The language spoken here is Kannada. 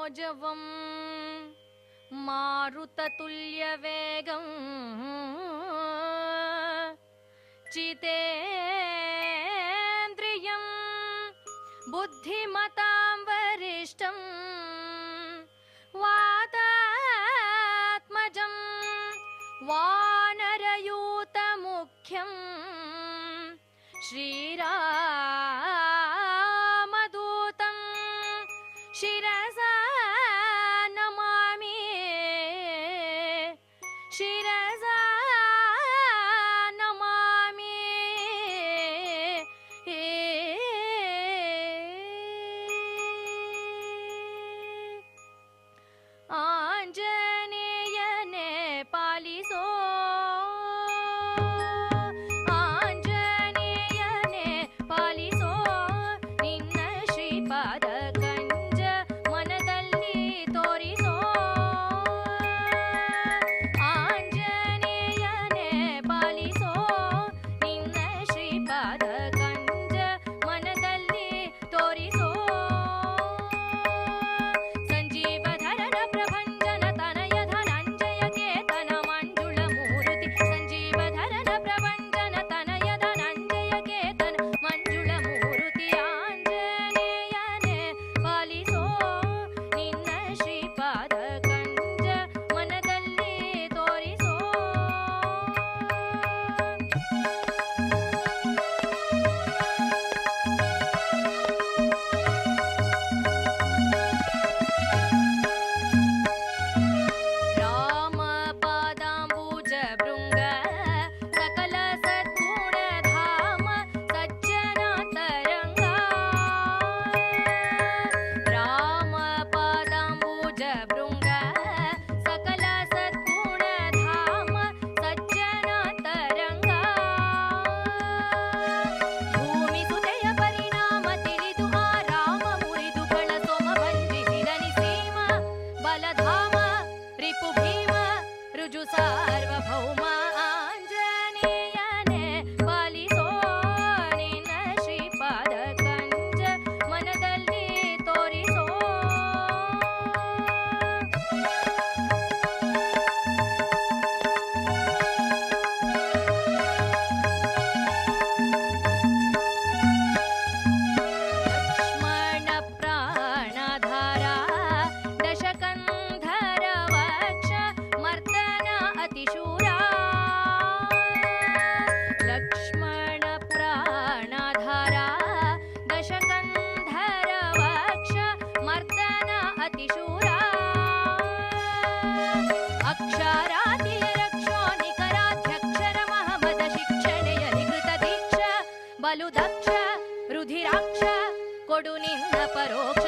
मनोजवं मारुततुल्यवेगं चितेन्द्रियं बुद्धिमतां वरिष्ठं वातात्मजं वानरयूतमुख्यं श्रीरामदूतं शिरसा नमामि शिरसा नमामि आंजनेयने पालिसो आंजनेयने पालिसो निन्न ಶ್ರೀಪಾದ ಕಂಜ ಮನದಲ್ಲಿ ತೋರಿಸೋ ಆಂಜನೇಯನೇ ಪಾಲಿಸೋ ನಿನ್ನ ಶ್ರೀಪಾದ ಕಂಜ ಮನದಲ್ಲಿ ತೋರಿಸೋ ಸಂಜೀವಧರನ ಪ್ರಭಂಜನ ತನಯ ಧನಂಜಯ ಕೇತನ ಮಂಜುಳ ಮೂರುತಿ ಸಂಜೀವಧರನ ಪ್ರಭಂಜನ ತನಯ ಧನಂಜಯ ಕೇತನ ಮಂಜುಳ ಮೂರುತಿ ಆಂಜನೇಯನೇ ಪಾಲಿಸೋ ನಿನ್ನ ಶ್ರೀಪಾದ ಕಂಜ ಮನದಲ್ಲಿ ತೋರಿಸೋ ರಾಮ ಪಾದಾಂಬುಜ ಭೃಂಗ ಸಕಲ ಸದ್ಗುಣ ಧಾಮ ಸಜ್ಜನ ತರಂಗ ರಾಮ ಪಾದಾಂಬುಜ ಭೃಂಗ ಸಕಲ ಸದ್ಗುಣ ಧಾಮ ಸಜ್ಜನ ತರಂಗ ಭೂಮಿ ಸುತೆಯ ಪರಿಣಾಮ ತಿಳಿದು ಆ ರಾಮ ಮುರಿದು ಕಳಸೊಮ ಬಂಧಿಸಿದನಿ ಸೀಮ ಬಲಧಾಮ ರಿಪು ಭೀಮ ರುಜು ಸಾರ್ವಭೌಮ ಆಂಜನೇಯನೇ ಪಾಲಿಸೋ ನಿನ್ನ ಶ್ರೀಪಾದ ಕಂಜ ಮನದಲ್ಲಿ ತೋರಿಸೋ ಲಕ್ಷ್ಮಣ ಪ್ರಾಣಧಾರ ದಶಕಂಧರ ವಕ್ಷ ಮರ್ದನ ಅತಿಶೂರ ಲಕ್ಷ್ಮಣ ಪ್ರಾಣಧಾರ ದಶಕಂಧರ ವಕ್ಷ ಮರ್ದನ ಅತಿಶೂರ ಅಕ್ಷರಾತಿಯ ರಕ್ಷೋ ನಿಕರಾಧ್ಯಕ್ಷರ ಮಹಮದ ಶಿಕ್ಷಣೆಯ ನಿಕೃತ ದೀಕ್ಷ ಬಲು ದಕ್ಷ ರುಧಿರಾಕ್ಷ ಕೊಡು ನಿನ್ನ ಪರೋಕ್ಷ